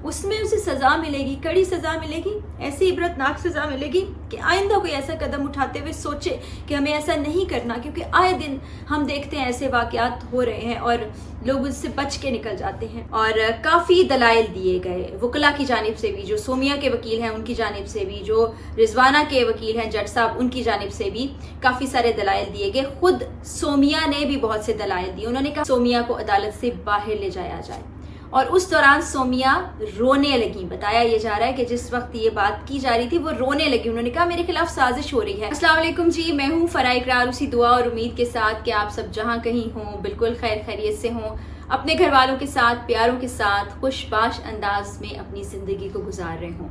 اس میں اسے سزا ملے گی، کڑی سزا ملے گی، ایسی عبرتناک سزا ملے گی کہ آئندہ کوئی ایسا قدم اٹھاتے ہوئے سوچے کہ ہمیں ایسا نہیں کرنا، کیونکہ آئے دن ہم دیکھتے ہیں ایسے واقعات ہو رہے ہیں اور لوگ اس سے بچ کے نکل جاتے ہیں۔ اور کافی دلائل دیے گئے وکلا کی جانب سے بھی، جو سومیا کے وکیل ہیں ان کی جانب سے بھی، جو رضوانہ کے وکیل ہیں جج صاحب ان کی جانب سے بھی کافی سارے دلائل دیے گئے۔ خود سومیا نے بھی بہت سے دلائل دیے، انہوں نے کہا سومیا کو عدالت سے باہر لے جایا جائے، اور اس دوران سومیا رونے لگیں۔ بتایا یہ جا رہا ہے کہ جس وقت یہ بات کی جا رہی تھی وہ رونے لگی، انہوں نے کہا میرے خلاف سازش ہو رہی ہے۔ السلام علیکم جی، میں ہوں فرح اقرار، اسی دعا اور امید کے ساتھ کہ آپ سب جہاں کہیں ہوں بالکل خیر خیریت سے ہوں، اپنے گھر والوں کے ساتھ، پیاروں کے ساتھ خوش باش انداز میں اپنی زندگی کو گزار رہے ہوں۔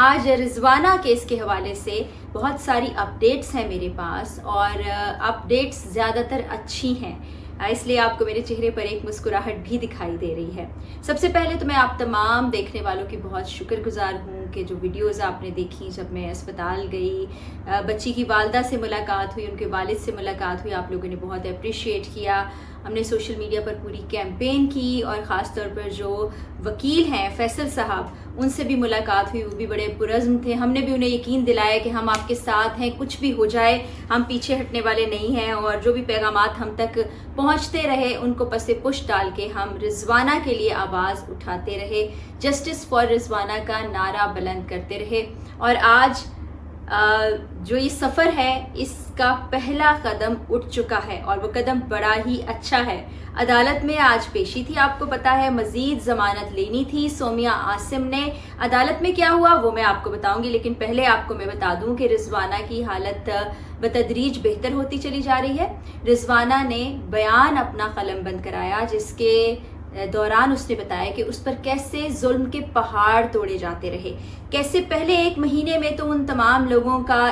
آج رضوانہ کیس کے حوالے سے بہت ساری اپڈیٹس ہیں میرے پاس، اور اپڈیٹس زیادہ تر اچھی ہیں، اس لیے آپ کو میرے چہرے پر ایک مسکراہٹ بھی دکھائی دے رہی ہے۔ سب سے پہلے تو میں آپ تمام دیکھنے والوں کی بہت شکر گزار ہوں کہ جو ویڈیوز آپ نے دیکھی جب میں اسپتال گئی، بچی کی والدہ سے ملاقات ہوئی، ان کے والد سے ملاقات ہوئی، آپ لوگوں نے بہت اپریشیٹ کیا۔ ہم نے سوشل میڈیا پر پوری کیمپین کی، اور خاص طور پر جو وکیل ہیں فیصل صاحب ان سے بھی ملاقات ہوئی، وہ بھی بڑے پرعزم تھے۔ ہم نے بھی انہیں یقین دلایا کہ ہم آپ کے ساتھ ہیں، کچھ بھی ہو جائے ہم پیچھے ہٹنے والے نہیں ہیں، اور جو بھی پیغامات ہم تک پہنچتے رہے ان کو پس پش ڈال کے ہم رضوانہ کے لیے آواز اٹھاتے رہے، جسٹس فار رضوانہ کا نعرہ بلند کرتے رہے۔ اور آج جو یہ سفر ہے اس کا پہلا قدم اٹھ چکا ہے، اور وہ قدم بڑا ہی اچھا ہے۔ عدالت میں آج پیشی تھی، آپ کو پتا ہے مزید ضمانت لینی تھی سومیا عاصم نے۔ عدالت میں کیا ہوا وہ میں آپ کو بتاؤں گی، لیکن پہلے آپ کو میں بتا دوں کہ رضوانہ کی حالت بتدریج بہتر ہوتی چلی جا رہی ہے۔ رضوانہ نے بیان اپنا قلم بند کرایا، جس کے دوران اس نے بتایا کہ اس پر کیسے ظلم کے پہاڑ توڑے جاتے رہے، کیسے پہلے 1 مہینے میں تو ان تمام لوگوں کا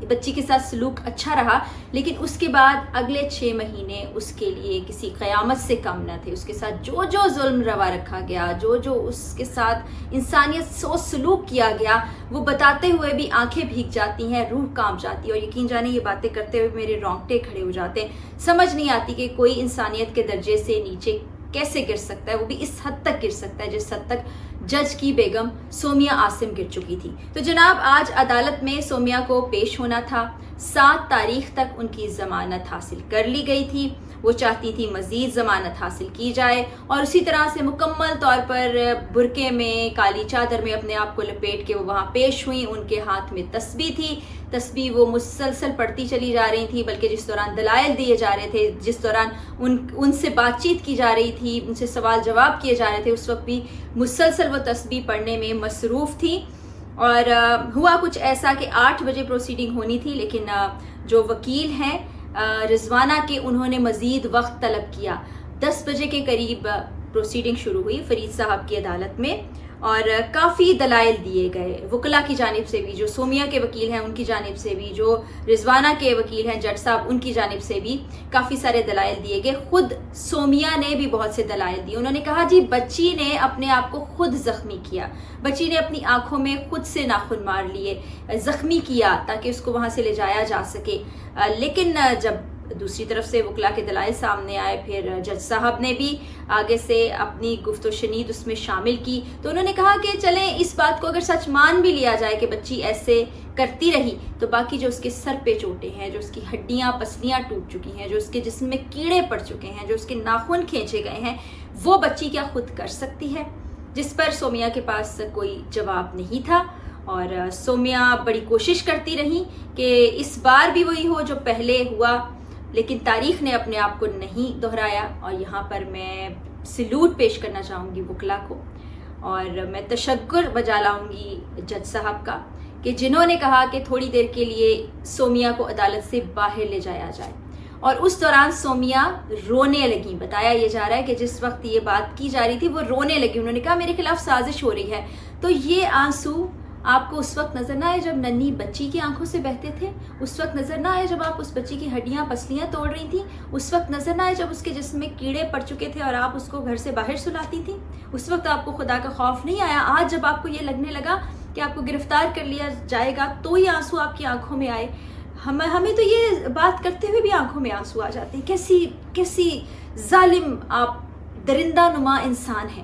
بچی کے ساتھ سلوک اچھا رہا، لیکن اس کے بعد اگلے 6 مہینے اس کے لیے کسی قیامت سے کم نہ تھے۔ اس کے ساتھ جو ظلم روا رکھا گیا، جو اس کے ساتھ انسانیت سو سلوک کیا گیا، وہ بتاتے ہوئے بھی آنکھیں بھیگ جاتی ہیں، روح کانپ جاتی ہے، اور یقین جانے یہ باتیں کرتے ہوئے میرے رونگٹے کھڑے ہو جاتے ہیں۔ سمجھ نہیں آتی کہ کوئی انسانیت کے درجے سے نیچے کیسے گر سکتا ہے، وہ بھی اس حد تک گر سکتا ہے جس حد تک جج کی بیگم سومیا عاصم گر چکی تھی۔ تو جناب آج عدالت میں سومیا کو پیش ہونا تھا، 7 تاریخ تک ان کی ضمانت حاصل کر لی گئی تھی، وہ چاہتی تھی مزید ضمانت حاصل کی جائے، اور اسی طرح سے مکمل طور پر برقعے میں، کالی چادر میں اپنے آپ کو لپیٹ کے وہ وہاں پیش ہوئیں۔ ان کے ہاتھ میں تسبیح تھی، تسبیح وہ مسلسل پڑھتی چلی جا رہی تھی، بلکہ جس دوران دلائل دیے جا رہے تھے، جس دوران ان سے بات چیت کی جا رہی تھی، ان سے سوال جواب کیے جا رہے تھے، اس وقت بھی مسلسل وہ تسبیح پڑھنے میں مصروف تھی۔ اور ہوا کچھ ایسا کہ 8 بجے پروسیڈنگ ہونی تھی، لیکن جو وکیل ہیں رضوانہ کے انہوں نے مزید وقت طلب کیا۔ 10 بجے کے قریب پروسیڈنگ شروع ہوئی فرید صاحب کی عدالت میں، اور کافی دلائل دیے گئے وکلا کی جانب سے بھی، جو سومیا کے وکیل ہیں ان کی جانب سے بھی، جو رضوانہ کے وکیل ہیں جج صاحب ان کی جانب سے بھی کافی سارے دلائل دیے گئے۔ خود سومیا نے بھی بہت سے دلائل دیے، انہوں نے کہا جی بچی نے اپنے آپ کو خود زخمی کیا، بچی نے اپنی آنکھوں میں خود سے ناخن مار لیے، زخمی کیا تاکہ اس کو وہاں سے لے جایا جا سکے۔ لیکن جب دوسری طرف سے وکلا کے دلائل سامنے آئے، پھر جج صاحب نے بھی آگے سے اپنی گفت و شنید اس میں شامل کی، تو انہوں نے کہا کہ چلیں اس بات کو اگر سچ مان بھی لیا جائے کہ بچی ایسے کرتی رہی، تو باقی جو اس کے سر پہ چوٹیں ہیں، جو اس کی ہڈیاں پسلیاں ٹوٹ چکی ہیں، جو اس کے جسم میں کیڑے پڑ چکے ہیں، جو اس کے ناخن کھینچے گئے ہیں، وہ بچی کیا خود کر سکتی ہے؟ جس پر سومیا کے پاس کوئی جواب نہیں تھا، اور سومیا بڑی کوشش کرتی رہی کہ اس بار بھی وہی ہو جو پہلے ہوا، لیکن تاریخ نے اپنے آپ کو نہیں دہرایا۔ اور یہاں پر میں سلوٹ پیش کرنا چاہوں گی وکلا کو، اور میں تشکر بجا لاؤں گی جج صاحب کا کہ جنہوں نے کہا کہ تھوڑی دیر کے لیے سومیا کو عدالت سے باہر لے جایا جائے، اور اس دوران سومیا رونے لگیں۔ بتایا یہ جا رہا ہے کہ جس وقت یہ بات کی جا رہی تھی وہ رونے لگی، انہوں نے کہا میرے خلاف سازش ہو رہی ہے۔ تو یہ آنسو آپ کو اس وقت نظر نہ آئے جب ننھی بچی کی آنکھوں سے بہتے تھے، اس وقت نظر نہ آئے جب آپ اس بچی کی ہڈیاں پسلیاں توڑ رہی تھیں، اس وقت نظر نہ آئے جب اس کے جسم میں کیڑے پڑ چکے تھے اور آپ اس کو گھر سے باہر سلاتی تھیں، اس وقت آپ کو خدا کا خوف نہیں آیا؟ آج جب آپ کو یہ لگنے لگا کہ آپ کو گرفتار کر لیا جائے گا تو یہ آنسو آپ کی آنکھوں میں آئے؟ ہمیں تو یہ بات کرتے ہوئے بھی آنکھوں میں آنسو آ جاتے ہیں۔ کیسی ظالم آپ درندہ نما انسان ہیں۔